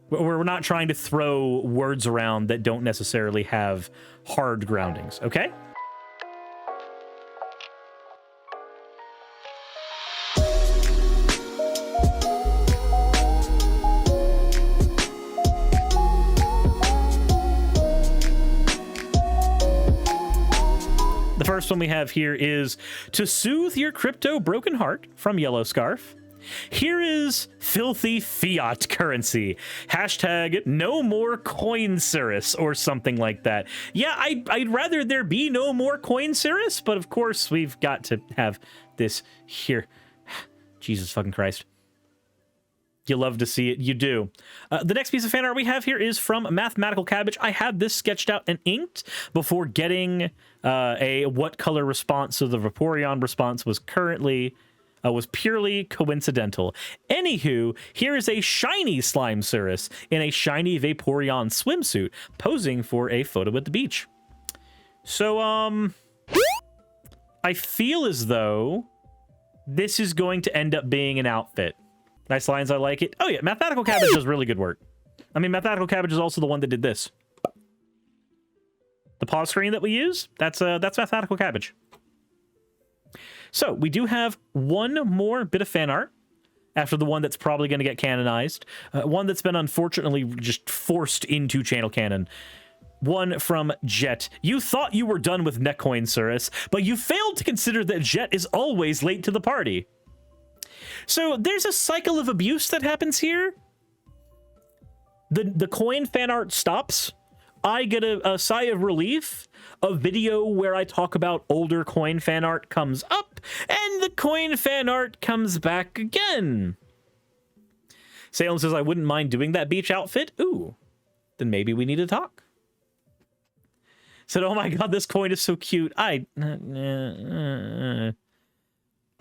We're not trying to throw words around that don't necessarily have hard groundings, okay? The first one we have here is "To Soothe Your Crypto Broken Heart" from Yellow Scarf. Here is filthy fiat currency. Hashtag no more coin Suris or something like that. Yeah, I'd rather there be no more coin Suris, but of course we've got to have this here. Jesus fucking Christ. You love to see it. You do. The next piece of fan art we have here is from Mathematical Cabbage. I had this sketched out and inked before getting a what color response, so the Vaporeon response was purely coincidental. Anywho, here is a shiny Slime Suris in a shiny Vaporeon swimsuit posing for a photo at the beach. So, I feel as though this is going to end up being an outfit. Nice lines, I like it. Oh yeah, Mathematical Cabbage does really good work. I mean, Mathematical Cabbage is also the one that did this. The pause screen that we use, that's Mathematical Cabbage. So we do have one more bit of fan art after the one that's probably going to get canonized. One that's been unfortunately just forced into channel canon. One from Jet. "You thought you were done with Netcoin Suris, but you failed to consider that Jet is always late to the party." So there's a cycle of abuse that happens here. The coin fan art stops. I get a sigh of relief. A video where I talk about older coin fan art comes up, and the coin fan art comes back again. Salem says, "I wouldn't mind doing that beach outfit." Ooh, then maybe we need to talk. Said, "Oh my god, this coin is so cute."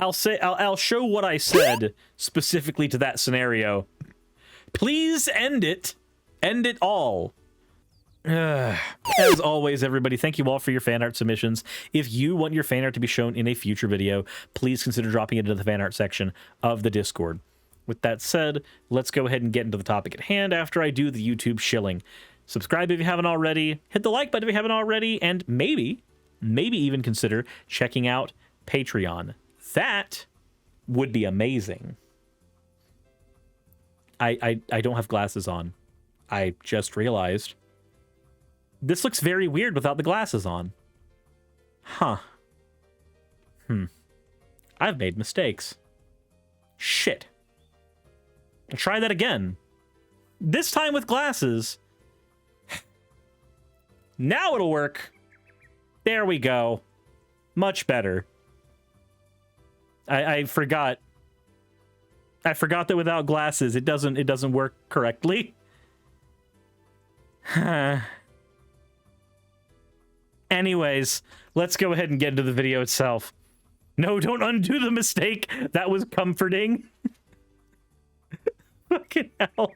I'll show what I said specifically to that scenario. Please end it. End it all. As always, everybody, thank you all for your fan art submissions. If you want your fan art to be shown in a future video, please consider dropping it into the fan art section of the Discord. With that said, let's go ahead and get into the topic at hand after I do the YouTube shilling. Subscribe if you haven't already, hit the like button if you haven't already, and maybe even consider checking out Patreon. That would be amazing. I don't have glasses on. I just realized. This looks very weird without the glasses on. Huh. I've made mistakes. Shit. I'll try that again. This time with glasses. Now it'll work. There we go. Much better. I forgot. I forgot that without glasses, it doesn't work correctly. Anyways, let's go ahead and get into the video itself. No, don't undo the mistake. That was comforting. Fucking hell.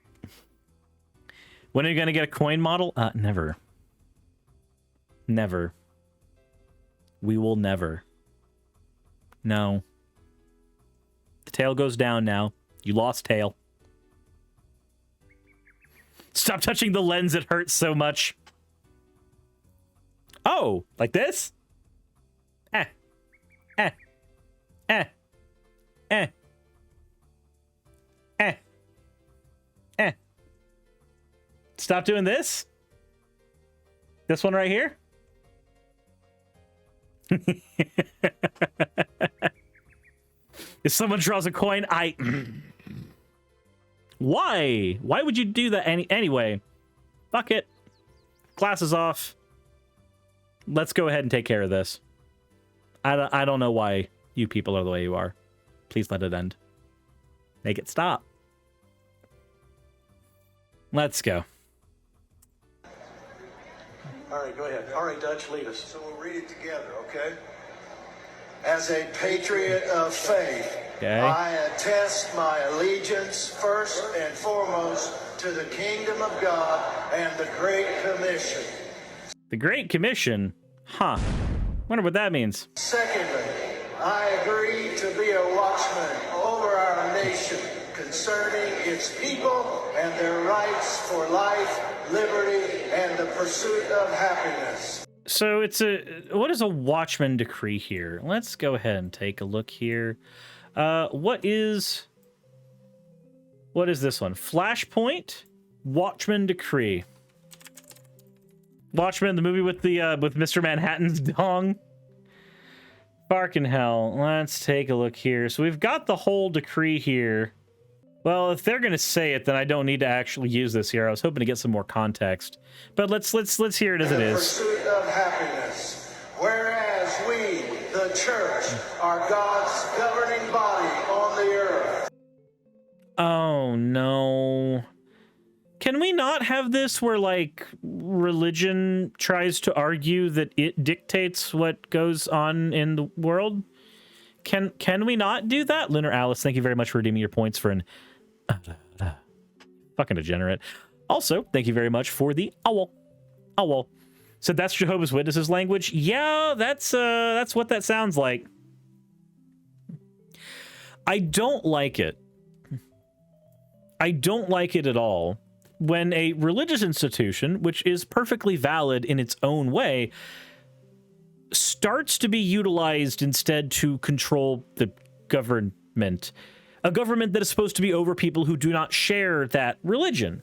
When are you gonna get a coin model? Never. Never. We will never. No. The tail goes down now. You lost tail. Stop touching the lens, it hurts so much. Oh, like this? Eh. Eh. Eh. Eh. Eh. Eh. Stop doing this? This one right here? If someone draws a coin, Why? Why would you do that anyway? Fuck it. Glasses off. Let's go ahead and take care of this. I don't know why you people are the way you are. Please let it end. Make it stop. Let's go. All right, go ahead. All right, Dutch, lead us. So we'll read it together, okay? As a patriot of faith, okay. I attest my allegiance first and foremost to the kingdom of God and the Great Commission. The Great Commission? Huh. Wonder what that means. Secondly, I agree to be a watchman over our nation, concerning its people and their rights for life, liberty, and the pursuit of happiness. So what is a Watchman decree here? Let's go ahead and take a look here. What is this one? Flashpoint Watchman decree. Watchmen, the movie with Mr. Manhattan's dong. Barking hell. Let's take a look here. So we've got the whole decree here. Well, if they're gonna say it, then I don't need to actually use this here. I was hoping to get some more context, but let's hear it as it is. Pursuit of happiness. Whereas we, the church, are God's governing body on the earth. Oh no. Can we not have this where, like, religion tries to argue that it dictates what goes on in the world? Can we not do that? Lunar Alice, thank you very much for redeeming your points for an fucking degenerate. Also, thank you very much for the owl. Owl. So that's Jehovah's Witnesses language? Yeah, that's what that sounds like. I don't like it. I don't like it at all. When a religious institution, which is perfectly valid in its own way, starts to be utilized instead to control the government, a government that is supposed to be over people who do not share that religion.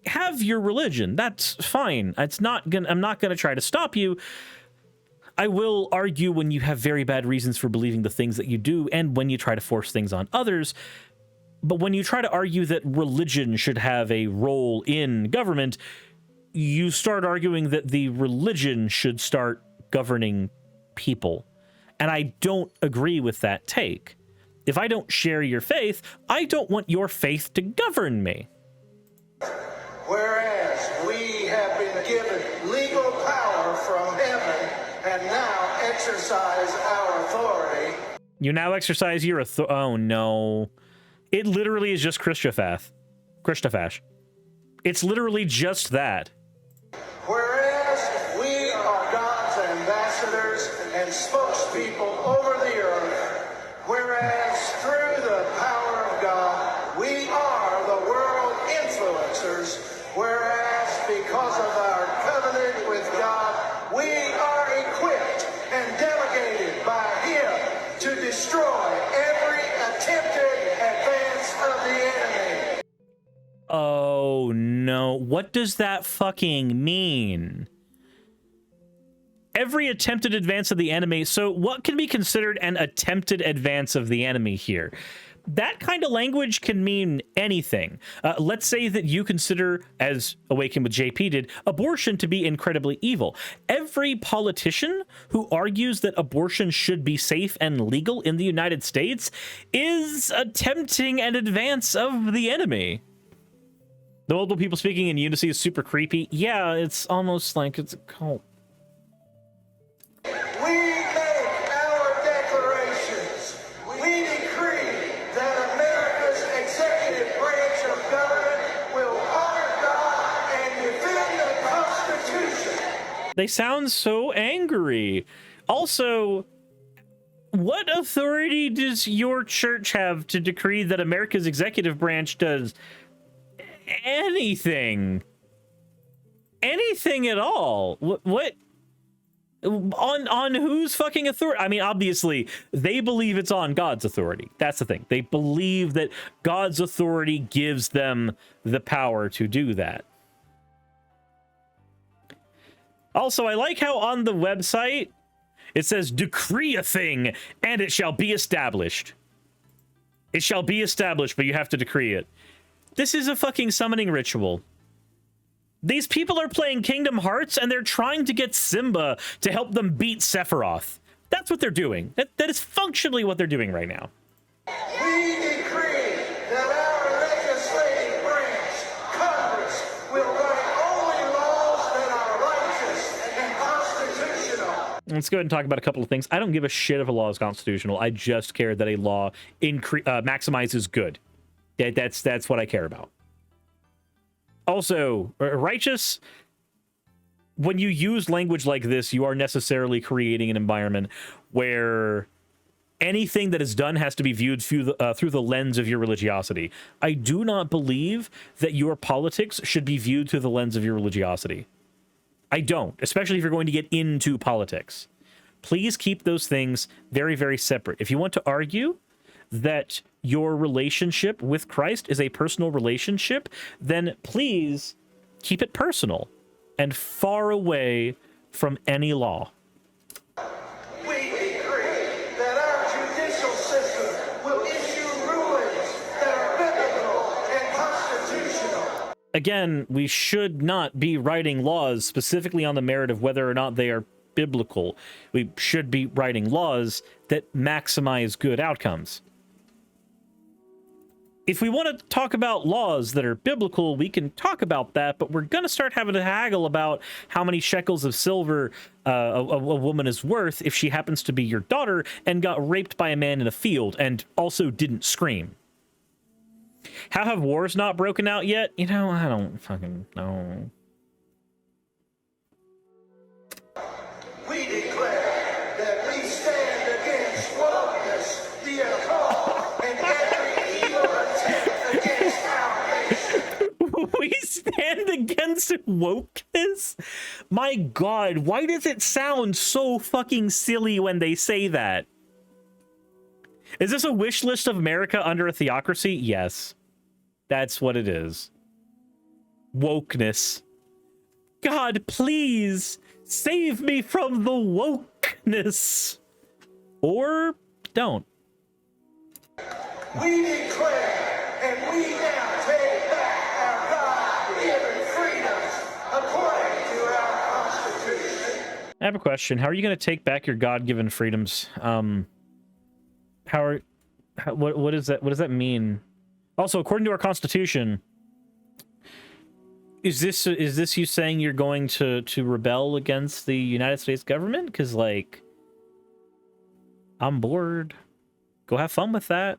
Have your religion. That's fine. I'm not gonna try to stop you. I will argue when you have very bad reasons for believing the things that you do and when you try to force things on others. But when you try to argue that religion should have a role in government, you start arguing that the religion should start governing people. And I don't agree with that take. If I don't share your faith, I don't want your faith to govern me. Whereas we have been given legal power from heaven and now exercise our authority. You now exercise your authority. Oh, no. It literally is just Christofash. It's literally just that. Whereas we are God's ambassadors and spokespeople over the earth, whereas through the power of God, we are the world influencers, whereas because of our covenant with God, we are equipped and delegated by Him to destroy every attempted advance of the enemy. Oh no, what does that fucking mean? Every attempted advance of the enemy. So what can be considered an attempted advance of the enemy here? That kind of language can mean anything. Let's say that you consider, as Awaken with JP did, abortion to be incredibly evil. Every politician who argues that abortion should be safe and legal in the United States is attempting an advance of the enemy. The multiple people speaking in unity is super creepy. Yeah, it's almost like it's a cult. We make our declarations. We decree that America's executive branch of government will honor God and defend the Constitution. They sound so angry. Also, what authority does your church have to decree that America's executive branch does anything? Anything at all? What? On whose fucking authority? I mean, obviously, they believe it's on God's authority. That's the thing. They believe that God's authority gives them the power to do that. Also, I like how on the website, it says, decree a thing, and it shall be established. It shall be established, but you have to decree it. This is a fucking summoning ritual. These people are playing Kingdom Hearts, and they're trying to get Simba to help them beat Sephiroth. That's what they're doing. That is functionally what they're doing right now. We decree that our legislative branch, Congress, will write only laws that are righteous and constitutional. Let's go ahead and talk about a couple of things. I don't give a shit if a law is constitutional. I just care that a law maximizes good. That's what I care about. Also, righteous, when you use language like this, you are necessarily creating an environment where anything that is done has to be viewed through the lens of your religiosity. I do not believe that your politics should be viewed through the lens of your religiosity. I don't, especially if you're going to get into politics. Please keep those things very, very separate. If you want to argue that your relationship with Christ is a personal relationship, then please keep it personal and far away from any law. We decree that our judicial system will issue rulings that are biblical and constitutional. Again, we should not be writing laws specifically on the merit of whether or not they are biblical. We should be writing laws that maximize good outcomes. If we want to talk about laws that are biblical, we can talk about that, but we're going to start having to haggle about how many shekels of silver a woman is worth if she happens to be your daughter and got raped by a man in a field and also didn't scream. How have wars not broken out yet? You know, I don't fucking know. We declare that we stand against wokeness, the occult, and every evil attempt against our nation. We stand against wokeness? My God, why does it sound so fucking silly when they say that? Is this a wish list of America under a theocracy? Yes. That's what it is. Wokeness. God, please save me from the wokeness. Or don't. We declare and we now take back our God-given freedoms according to our Constitution. I have a question. How are you going to take back your God-given freedoms? What is that? What does that mean? Also, according to our Constitution, is this you saying you're going to rebel against the United States government? Because, like, I'm bored. Go have fun with that.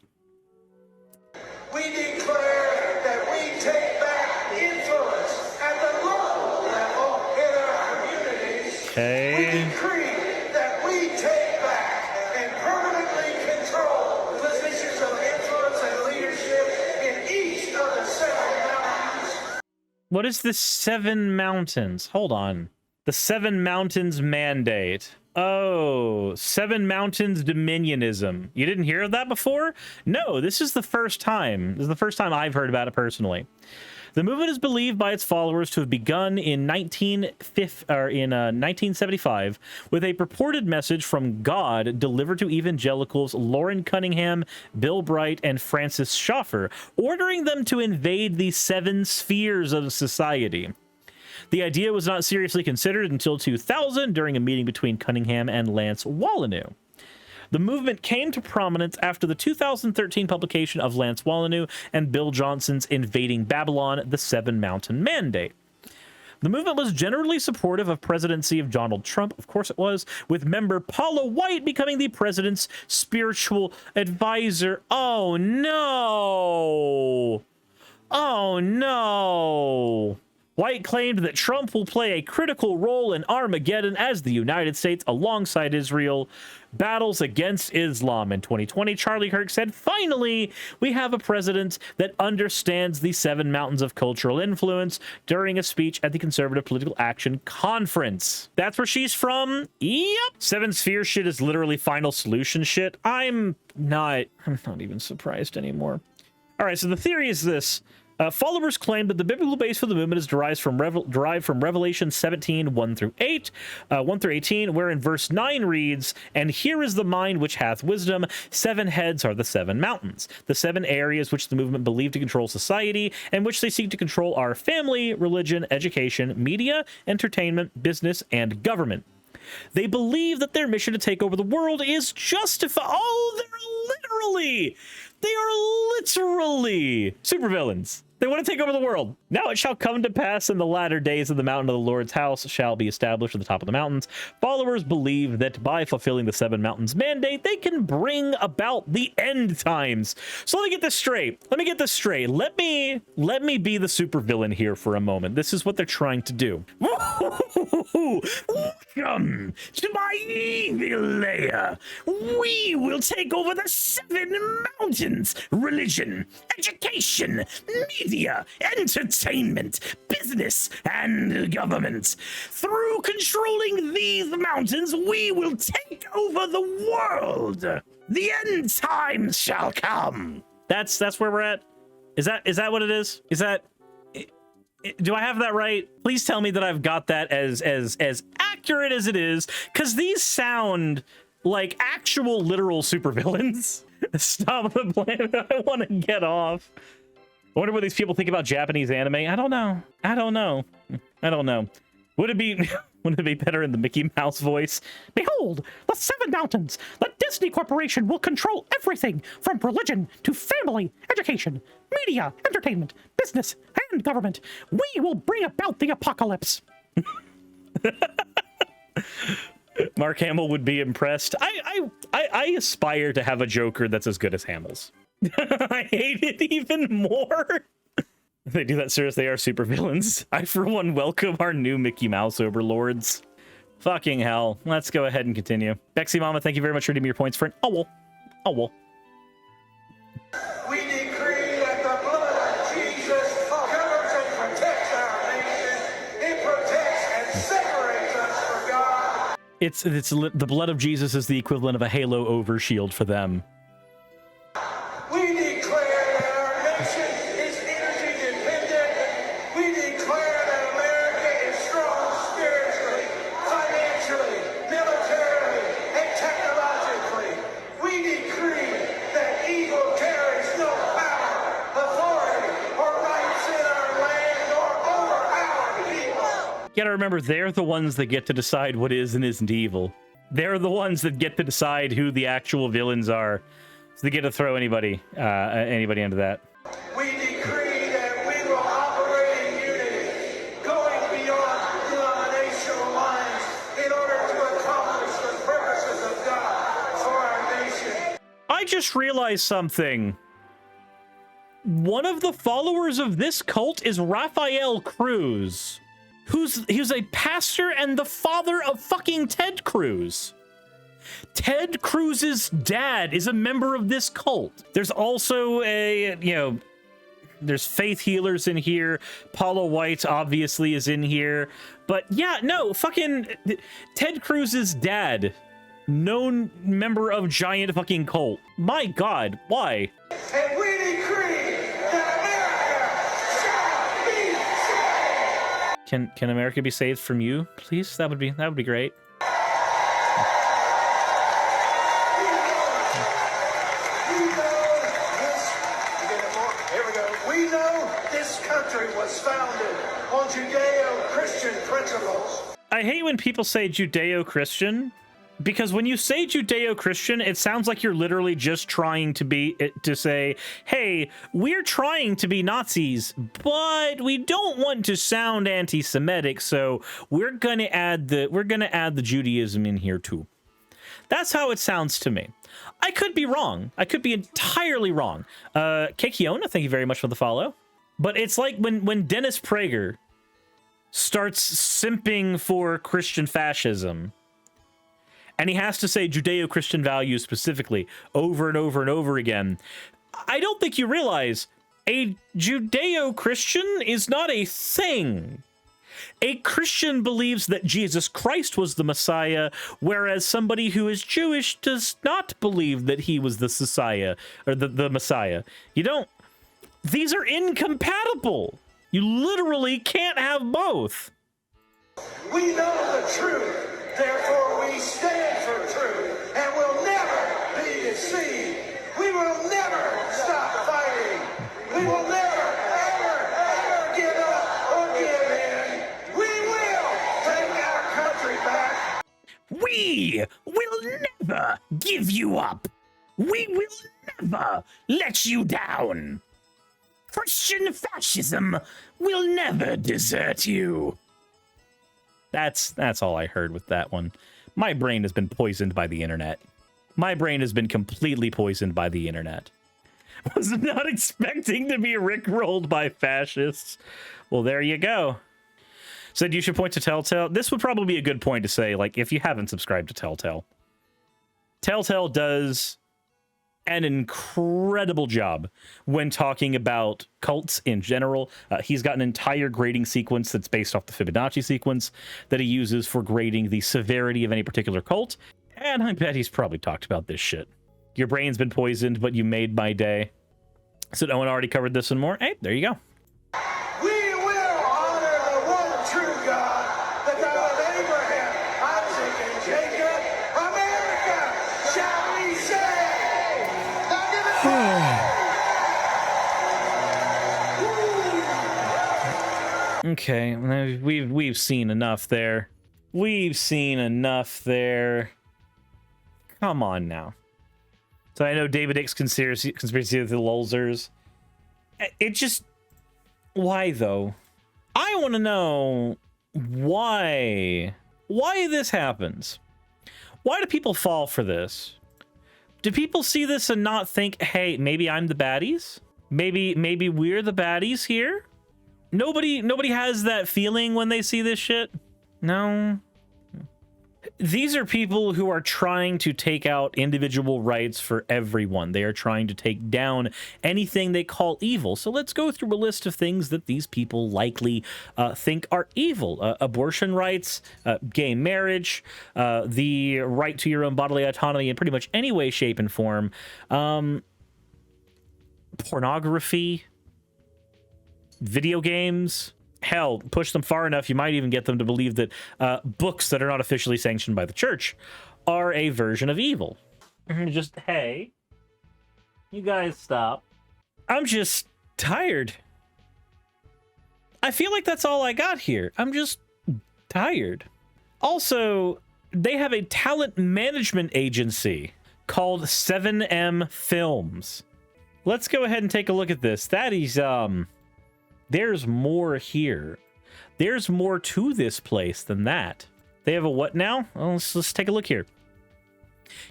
We declare that we take back influence at the local level in our communities. Okay. We decree that we take back and permanently control positions of influence and leadership in each of the 7 mountains. What is the 7 mountains? Hold on. The 7 mountains mandate. Oh, 7 mountains dominionism. You didn't hear of that before? No, this is the first time. This is the first time I've heard about it personally. The movement is believed by its followers to have begun in 1975 with a purported message from God delivered to evangelicals Lauren Cunningham, Bill Bright, and Francis Schaeffer, ordering them to invade the 7 spheres of society. The idea was not seriously considered until 2000 during a meeting between Cunningham and Lance Wallanu. The movement came to prominence after the 2013 publication of Lance Wallanu and Bill Johnson's Invading Babylon, the 7 Mountain Mandate. The movement was generally supportive of presidency of Donald Trump, of course it was, with member Paula White becoming the president's spiritual advisor. Oh no! Oh no! White claimed that Trump will play a critical role in Armageddon as the United States, alongside Israel, battles against Islam. In 2020, Charlie Kirk said, "Finally, we have a president that understands the 7 mountains of cultural influence," during a speech at the Conservative Political Action Conference. That's where she's from? Yep. 7 sphere shit is literally final solution shit. I'm not even surprised anymore. All right, so the theory is this. Followers claim that the biblical base for the movement is derived from Revelation 17, 1 through 18, wherein verse 9 reads, "And here is the mind which hath wisdom. 7 heads are the 7 mountains. The 7 areas which the movement believe to control society, and which they seek to control are family, religion, education, media, entertainment, business, and government. They believe that their mission to take over the world is justified." Oh, they are literally supervillains. They want to take over the world. "Now it shall come to pass in the latter days of the mountain of the Lord's house shall be established at the top of the mountains. Followers believe that by fulfilling the 7 mountains mandate, they can bring about the end times." So let me get this straight. Let me be the supervillain here for a moment. This is what they're trying to do. Welcome to my evil lair. We will take over the 7 mountains: religion, education, media, entertainment, business, and government. Through controlling these mountains, we will take over the world. The end times shall come. That's where we're at. Is that what it is? Is that, do I have that right? Please tell me that I've got that as accurate as it is, because these sound like actual literal supervillains. Stop the planet. I want to get off. I wonder what these people think about Japanese anime. I don't know. Would it be better in the Mickey Mouse voice? Behold, the 7 mountains. The Disney Corporation will control everything from religion to family, education, media, entertainment, business, and government. We will bring about the apocalypse. Mark Hamill would be impressed. I aspire to have a Joker that's as good as Hamill's. I hate it even more. If they do that serious, they are supervillains. I, for one, welcome our new Mickey Mouse overlords. Fucking hell. Let's go ahead and continue. Bexy Mama, thank you very much for redeeming your points for an owl. Owl. We decree that the blood of Jesus covers and protects our nation. It protects and separates us from God. It's the blood of Jesus is the equivalent of a halo overshield for them. We declare that our nation is energy dependent. We declare that America is strong spiritually, financially, militarily, and technologically. We decree that evil carries no power, authority, or rights in our land or over our people. You gotta remember, they're the ones that get to decide what is and isn't evil. They're the ones that get to decide who the actual villains are. So they get to throw anybody into that. We decree that we will operate in unity, going beyond denominational lines in order to accomplish the purposes of God for our nation. I just realized something. One of the followers of this cult is Rafael Cruz, who's a pastor and the father of fucking Ted Cruz. Ted Cruz's dad is a member of this cult. There's also there's faith healers in here. Paula White obviously is in here. But yeah, no, fucking Ted Cruz's dad, known member of giant fucking cult. My God, why? And we decree that America shall be saved. Can America be saved from you, please? That would be great. Was founded on Judeo-Christian principles. I hate when people say Judeo-Christian, because when you say Judeo-Christian, it sounds like you're literally just trying to say, hey, we're trying to be Nazis, but we don't want to sound anti-Semitic, so we're gonna add the Judaism in here too. That's how it sounds to me. I could be wrong. I could be entirely wrong. Kekiona, thank you very much for the follow. But it's like when Dennis Prager starts simping for Christian fascism, and he has to say Judeo-Christian values specifically over and over and over again. I don't think you realize a Judeo-Christian is not a thing. A Christian believes that Jesus Christ was the Messiah, whereas somebody who is Jewish does not believe that he was the Messiah, or the Messiah. You don't. These are incompatible. You literally can't have both. We know the truth, therefore we stand for truth, and will never be deceived. We will never stop fighting. We will never, ever give up or give in. We will take our country back. We will never give you up. We will never let you down. Christian fascism will never desert you. That's all I heard with that one. My brain has been poisoned by the internet. My brain has been completely poisoned by the internet. Was not expecting to be rickrolled by fascists. Well, there you go. Said you should point to Telltale. This would probably be a good point to say, like, if you haven't subscribed to Telltale. Telltale does an incredible job when talking about cults in general. He's got an entire grading sequence that's based off the Fibonacci sequence that he uses for grading the severity of any particular cult. And I bet he's probably talked about this shit. Your brain's been poisoned, but you made my day. So no one already covered this and more. Hey, there you go. We will honor the one true God, the God of Abraham, Isaac, and Jacob. America, shall we say? Now give it Okay, we've seen enough there. We've seen enough there. Come on now. So I know David Icke's conspiracy of the Lulzers. It just... Why, though? I want to know why. Why this happens. Why do people fall for this? Do people see this and not think, hey, maybe I'm the baddies? Maybe we're the baddies here? Nobody has that feeling when they see this shit? No. These are people who are trying to take out individual rights for everyone. They are trying to take down anything they call evil. So let's go through a list of things that these people likely think are evil. Abortion rights, gay marriage, the right to your own bodily autonomy in pretty much any way, shape, and form. Pornography, video games. Hell, push them far enough, you might even get them to believe that books that are not officially sanctioned by the church are a version of evil. Just, hey, you guys stop. I'm just tired. I feel like that's all I got here. I'm just tired. Also, they have a talent management agency called 7M Films. Let's go ahead and take a look at this. That is, there's more here. There's more to this place than that. They have a what now? Well, let's take a look here.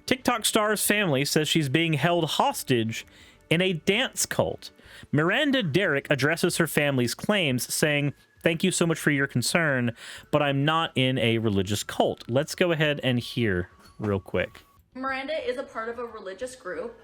TikTok star's family says she's being held hostage in a dance cult. Miranda Derrick addresses her family's claims, saying, "Thank you so much for your concern, but I'm not in a religious cult." Let's go ahead and hear real quick. Miranda is a part of a religious group,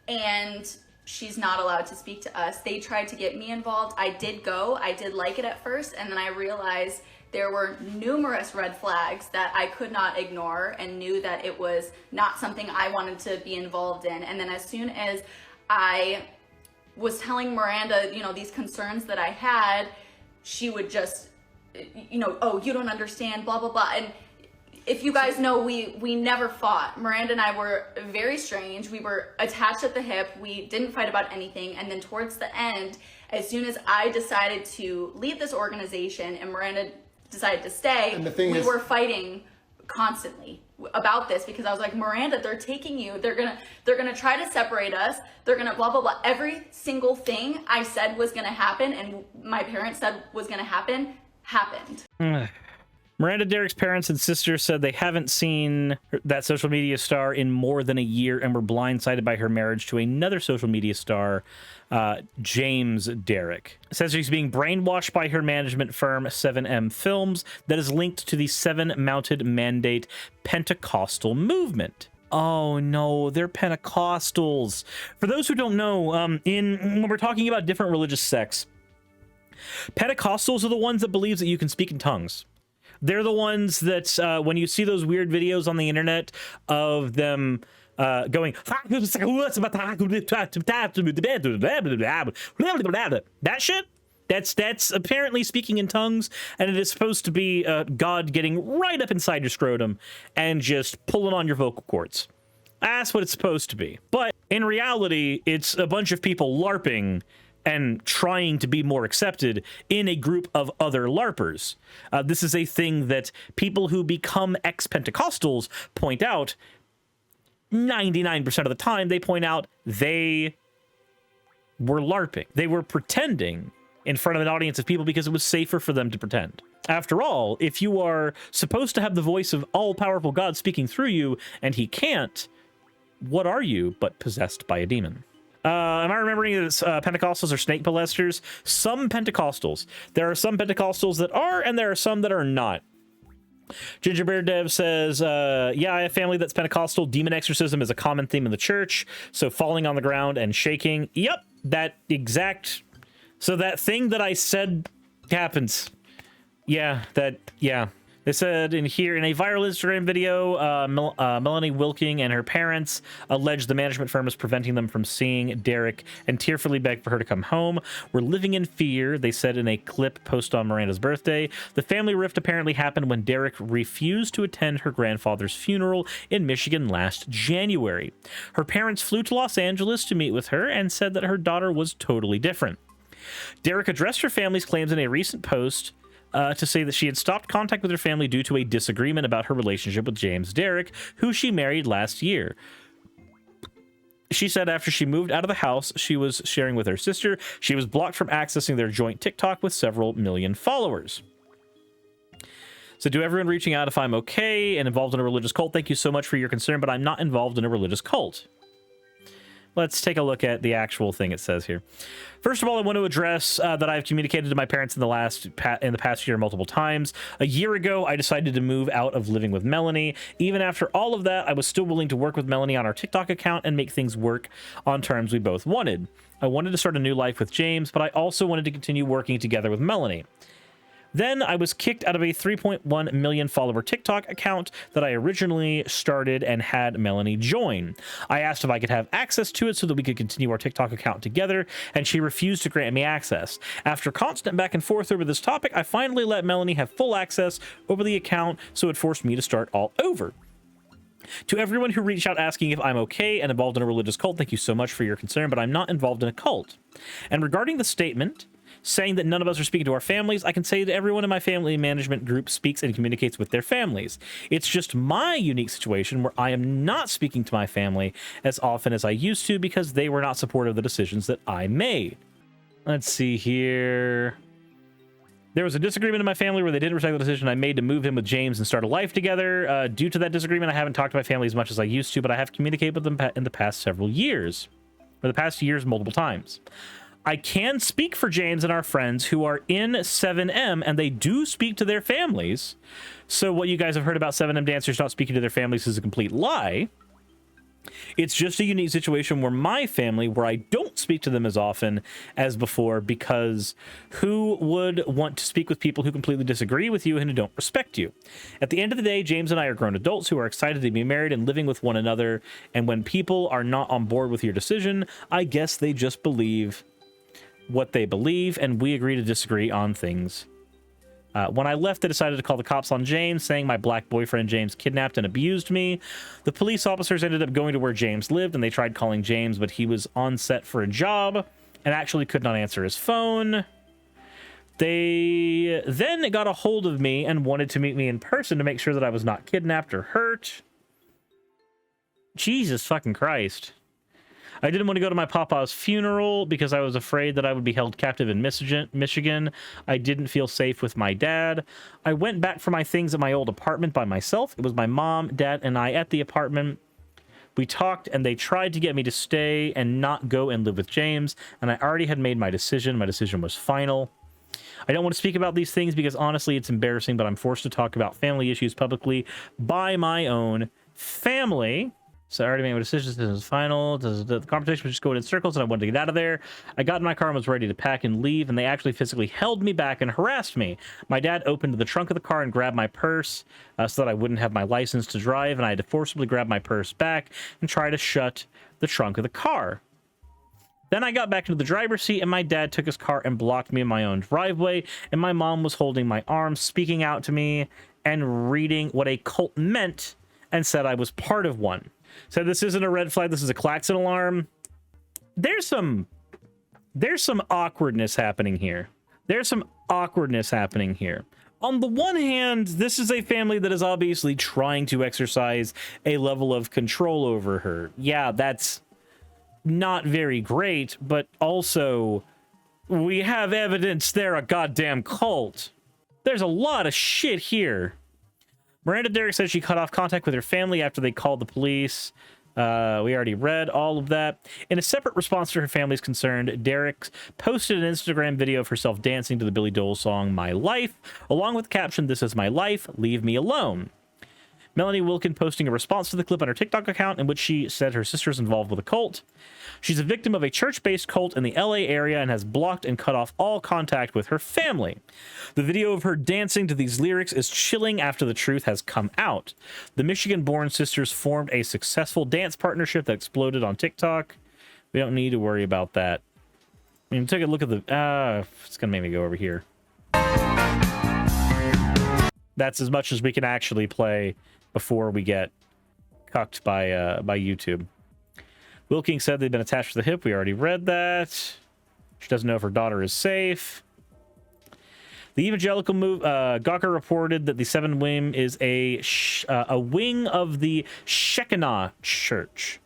and she's not allowed to speak to us. They tried to get me involved. I did go. I did like it at first, and then I realized there were numerous red flags that I could not ignore and knew that it was not something I wanted to be involved in. And then as soon as I was telling Miranda, you know, these concerns that I had, she would just, you know, oh, you don't understand, blah, blah, blah. And if you guys know, we never fought. Miranda and I were very strange. We were attached at the hip. We didn't fight about anything. And then towards the end, as soon as I decided to leave this organization and Miranda decided to stay, we were fighting constantly about this, because I was like, Miranda, they're taking you. They're gonna try to separate us. They're gonna blah, blah, blah. Every single thing I said was gonna happen and my parents said was gonna happen, happened. Miranda Derrick's parents and sister said they haven't seen that social media star in more than a year and were blindsided by her marriage to another social media star, James Derrick. It says she's being brainwashed by her management firm, 7M Films, that is linked to the Seven-Mounted Mandate Pentecostal movement. Oh no, they're Pentecostals. For those who don't know, when we're talking about different religious sects, Pentecostals are the ones that believe that you can speak in tongues. They're the ones that, when you see those weird videos on the internet of them going, that shit, that's apparently speaking in tongues, and it is supposed to be God getting right up inside your scrotum and just pulling on your vocal cords. That's what it's supposed to be. But in reality, it's a bunch of people LARPing and trying to be more accepted in a group of other LARPers. This is a thing that people who become ex-Pentecostals point out. 99% of the time, they point out they were LARPing. They were pretending in front of an audience of people because it was safer for them to pretend. After all, if you are supposed to have the voice of all-powerful God speaking through you, and he can't, what are you but possessed by a demon? Am I remembering that Pentecostals are snake molesters? Some Pentecostals. There are some Pentecostals that are, and there are some that are not. Gingerbread Dev says, yeah, I have family that's Pentecostal. Demon exorcism is a common theme in the church. So falling on the ground and shaking. Yep, that exact... So that thing that I said happens. Yeah, yeah. They said in here, in a viral Instagram video, Melanie Wilking and her parents alleged the management firm is preventing them from seeing Derek and tearfully begged for her to come home. We're living in fear, they said in a clip posted on Miranda's birthday. The family rift apparently happened when Derek refused to attend her grandfather's funeral in Michigan last January. Her parents flew to Los Angeles to meet with her and said that her daughter was totally different. Derek addressed her family's claims in a recent post to say that she had stopped contact with her family due to a disagreement about her relationship with James Derek, who she married last year. She said after she moved out of the house she was sharing with her sister, she was blocked from accessing their joint TikTok with several million followers. So to everyone reaching out, if I'm okay and involved in a religious cult, thank you so much for your concern, but I'm not involved in a religious cult. Let's take a look at the actual thing it says here. First of all, I want to address that I've communicated to my parents in the past year multiple times. A year ago, I decided to move out of living with Melanie. Even after all of that, I was still willing to work with Melanie on our TikTok account and make things work on terms we both wanted. I wanted to start a new life with James, but I also wanted to continue working together with Melanie. Then I was kicked out of a 3.1 million follower TikTok account that I originally started and had Melanie join. I asked if I could have access to it so that we could continue our TikTok account together, and she refused to grant me access. After constant back and forth over this topic, I finally let Melanie have full access over the account, so it forced me to start all over. To everyone who reached out asking if I'm okay and involved in a religious cult, thank you so much for your concern, but I'm not involved in a cult. And regarding the statement saying that none of us are speaking to our families, I can say that everyone in my family management group speaks and communicates with their families. It's just my unique situation where I am not speaking to my family as often as I used to because they were not supportive of the decisions that I made. Let's see here. There was a disagreement in my family where they didn't respect the decision I made to move in with James and start a life together. Due to that disagreement, I haven't talked to my family as much as I used to, but I have communicated with them in the past several years, or the past years multiple times. I can speak for James and our friends who are in 7M, and they do speak to their families. So what you guys have heard about 7M dancers not speaking to their families is a complete lie. It's just a unique situation where my family, where I don't speak to them as often as before, because who would want to speak with people who completely disagree with you and who don't respect you? At the end of the day, James and I are grown adults who are excited to be married and living with one another. And when people are not on board with your decision, I guess they just believe what they believe, and we agree to disagree on things. When I left, they decided to call the cops on James, saying my black boyfriend James kidnapped and abused me. The police officers ended up going to where James lived, and they tried calling James, but he was on set for a job and actually could not answer his phone. They then got a hold of me and wanted to meet me in person to make sure that I was not kidnapped or hurt. Jesus fucking Christ. I didn't want to go to my papa's funeral because I was afraid that I would be held captive in Michigan. I didn't feel safe with my dad. I went back for my things at my old apartment by myself. It was my mom, dad, and I at the apartment. We talked, and they tried to get me to stay and not go and live with James, and I already had made my decision. My decision was final. I don't want to speak about these things because honestly it's embarrassing, but I'm forced to talk about family issues publicly by my own family. So I already made my decision. This is final. The conversation was just going in circles, and I wanted to get out of there. I got in my car and was ready to pack and leave, and they actually physically held me back and harassed me. My dad opened the trunk of the car and grabbed my purse so that I wouldn't have my license to drive, and I had to forcibly grab my purse back and try to shut the trunk of the car. Then I got back into the driver's seat, and my dad took his car and blocked me in my own driveway, and my mom was holding my arm, speaking out to me, and reading what a cult meant, and said I was part of one. So this isn't a red flag, this is a klaxon alarm. There's some awkwardness happening here. On the one hand, this is a family that is obviously trying to exercise a level of control over her. Yeah, that's not very great, but also we have evidence they're a goddamn cult. There's a lot of shit here. Miranda Derrick says she cut off contact with her family after they called the police. We already read all of that. In a separate response to her family's concern, Derek posted an Instagram video of herself dancing to the Billy Joel song My Life, along with the caption, "This is my life, leave me alone." Melanie Wilkin posting a response to the clip on her TikTok account in which she said her sister is involved with a cult. She's a victim of a church-based cult in the LA area and has blocked and cut off all contact with her family. The video of her dancing to these lyrics is chilling after the truth has come out. The Michigan-born sisters formed a successful dance partnership that exploded on TikTok. We don't need to worry about that. I mean, take a look at the... it's going to make me go over here. That's as much as we can actually play before we get cucked by YouTube. Wilking said they've been attached to the hip. We already read that. She doesn't know if her daughter is safe. The evangelical Gawker reported that the Seven Wing is a wing of the Shekinah Church.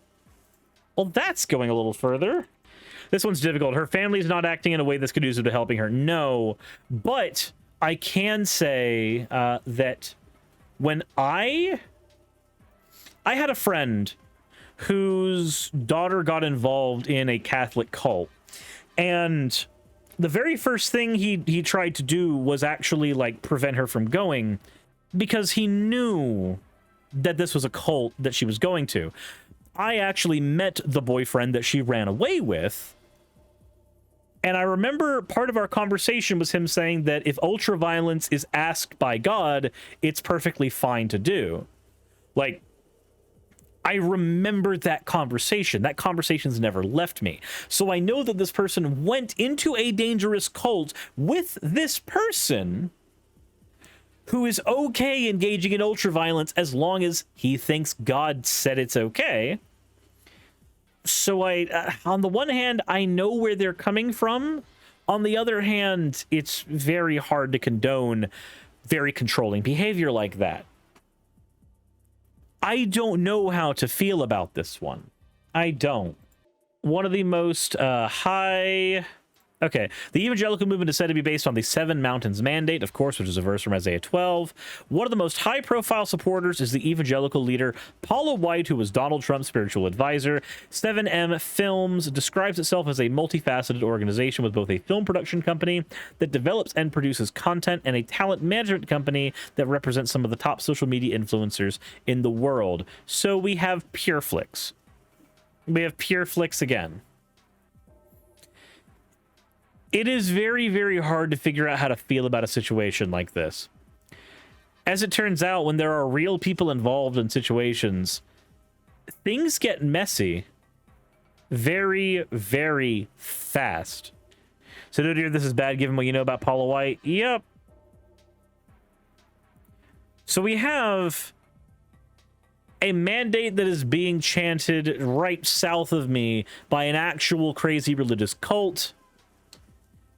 Well, that's going a little further. This one's difficult. Her family's not acting in a way that's conducive to helping her. No, but I can say that when I had a friend whose daughter got involved in a Catholic cult, and the very first thing he tried to do was actually like prevent her from going, because he knew that this was a cult that she was going to. I actually met the boyfriend that she ran away with, and I remember part of our conversation was him saying that if ultraviolence is asked by God, it's perfectly fine to do. Like, I remember that conversation. That conversation's never left me. So I know that this person went into a dangerous cult with this person who is okay engaging in ultraviolence as long as he thinks God said it's okay. So on the one hand, I know where they're coming from. On the other hand, it's very hard to condone very controlling behavior like that. I don't know how to feel about this one. I don't. One of the most Okay, the evangelical movement is said to be based on the Seven Mountains Mandate, of course, which is a verse from Isaiah 12. One of the most high-profile supporters is the evangelical leader Paula White, who was Donald Trump's spiritual advisor. 7M Films describes itself as a multifaceted organization with both a film production company that develops and produces content and a talent management company that represents some of the top social media influencers in the world. So we have PureFlix. We have PureFlix again. It is very, very hard to figure out how to feel about a situation like this. As it turns out, when there are real people involved in situations, things get messy very, very fast. So, no, dear, this is bad given what you know about Paula White. Yep. So we have a mandate that is being chanted right south of me by an actual crazy religious cult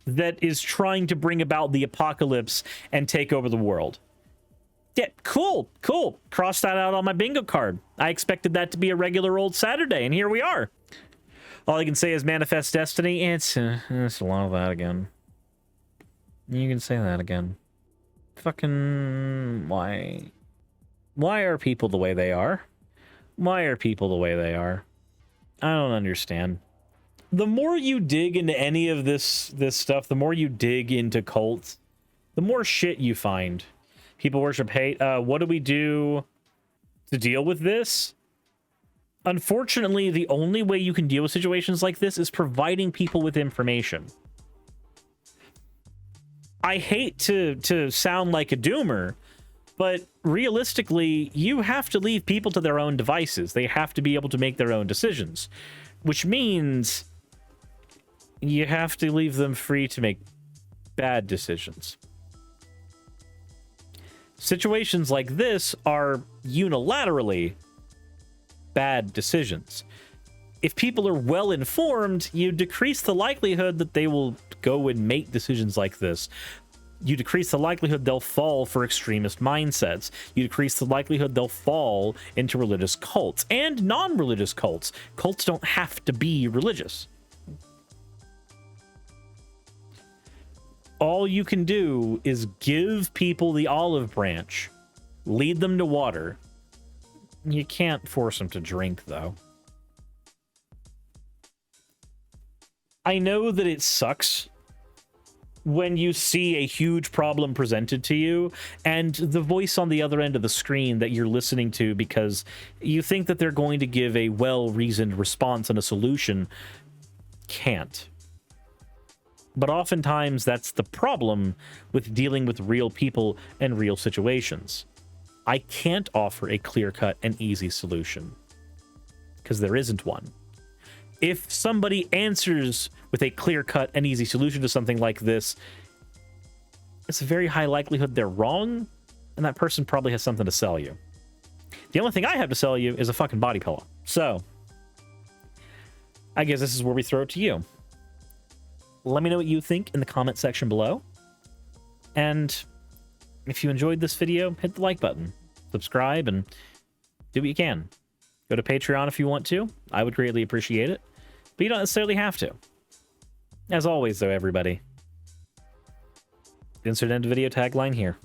that is trying to bring about the apocalypse and take over the world. Yeah, cool. Cross that out on my bingo card. I expected that to be a regular old Saturday, and here we are. All I can say is manifest destiny. It's a lot of that again. You can say that again. Fucking why? Why are people the way they are? Why are people the way they are? I don't understand. The more you dig into any of this stuff, the more you dig into cults, the more shit you find. People worship hate. What do we do to deal with this? Unfortunately, the only way you can deal with situations like this is providing people with information. I hate to sound like a doomer, but realistically, you have to leave people to their own devices. They have to be able to make their own decisions, which means you have to leave them free to make bad decisions. Situations like this are unilaterally bad decisions. If people are well informed, you decrease the likelihood that they will go and make decisions like this. You decrease the likelihood they'll fall for extremist mindsets. You decrease the likelihood they'll fall into religious cults and non-religious cults. Cults don't have to be religious. All you can do is give people the olive branch, lead them to water, You can't force them to drink, though. I know that it sucks when you see a huge problem presented to you and the voice on the other end of the screen that you're listening to because you think that they're going to give a well-reasoned response and a solution can't. But oftentimes that's the problem with dealing with real people and real situations. I can't offer a clear-cut and easy solution because there isn't one. If somebody answers with a clear-cut and easy solution to something like this, it's a very high likelihood they're wrong, and that person probably has something to sell you. The only thing I have to sell you is a fucking body pillow. So, I guess this is where we throw it to you. Let me know what you think in the comment section below. And if you enjoyed this video, hit the like button, subscribe, and do what you can. Go to Patreon if you want to. I would greatly appreciate it. But you don't necessarily have to. As always, though, everybody, insert end video tagline here.